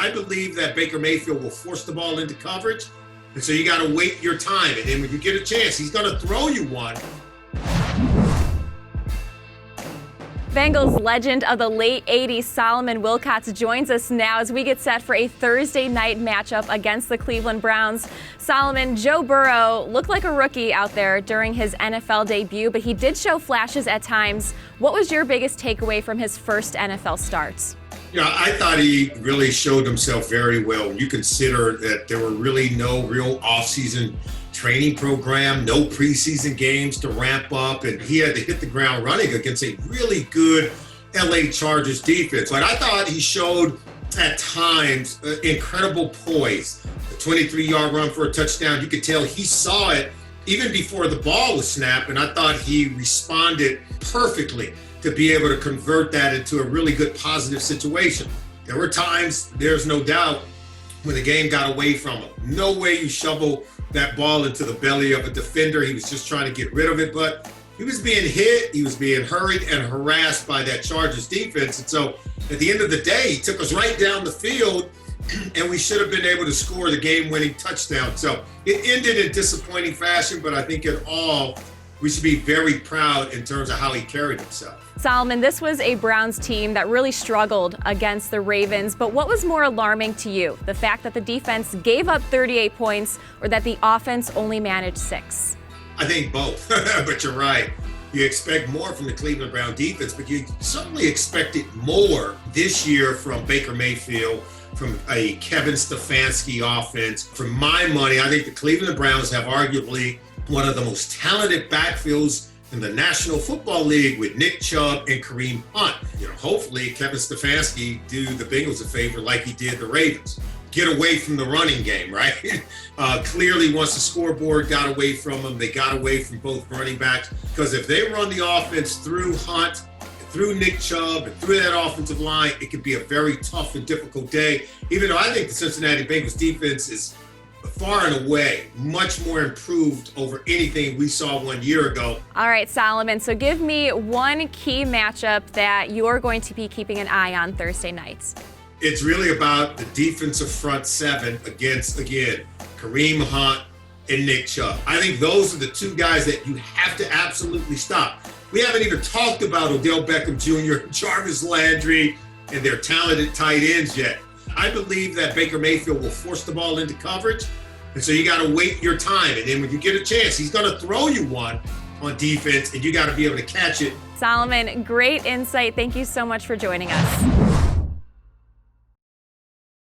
I believe that Baker Mayfield will force the ball into coverage. And so you got to wait your time. And then when you get a chance, he's going to throw you one. Bengals legend of the late 80s, Solomon Wilcots, joins us now as we get set for a Thursday night matchup against the Cleveland Browns. Solomon, Joe Burrow looked like a rookie out there during his NFL debut, but he did show flashes at times. What was your biggest takeaway from his first NFL starts? Yeah, I thought he really showed himself very well. You consider that there were really no real offseason training program, no preseason games to ramp up, and he had to hit the ground running against a really good LA Chargers defense. But I thought he showed at times incredible poise. A 23-yard run for a touchdown, you could tell he saw it even before the ball was snapped, and I thought he responded perfectly to be able to convert that into a really good positive situation. There were times, there's no doubt, when the game got away from him. No way you shovel that ball into the belly of a defender. He was just trying to get rid of it, but he was being hit, he was being hurried and harassed by that Chargers defense. And so at the end of the day, he took us right down the field and we should have been able to score the game-winning touchdown. So it ended in disappointing fashion, but I think in all, we should be very proud in terms of how he carried himself. Solomon, this was a Browns team that really struggled against the Ravens, but what was more alarming to you? The fact that the defense gave up 38 points or that the offense only managed 6? I think both, but you're right. You expect more from the Cleveland Brown defense, but you certainly expected more this year from Baker Mayfield, from a Kevin Stefanski offense. For my money, I think the Cleveland Browns have arguably one of the most talented backfields in the National Football League with Nick Chubb and Kareem Hunt. Hopefully Kevin Stefanski do the Bengals a favor like he did the Ravens. Get away from the running game, right? Clearly, once the scoreboard got away from them, they got away from both running backs. Because if they run the offense through Hunt, through Nick Chubb, and through that offensive line, it could be a very tough and difficult day. Even though I think the Cincinnati Bengals defense is far and away much more improved over anything we saw 1 year ago. All right, Solomon, so give me one key matchup that you're going to be keeping an eye on Thursday nights. It's really about the defensive front seven against, again, Kareem Hunt and Nick Chubb. I think those are the two guys that you have to absolutely stop. We haven't even talked about Odell Beckham Jr., Jarvis Landry, and their talented tight ends yet. I believe that Baker Mayfield will force the ball into coverage, and so you got to wait your time. And then when you get a chance, he's going to throw you one on defense, and you got to be able to catch it. Solomon, great insight. Thank you so much for joining us.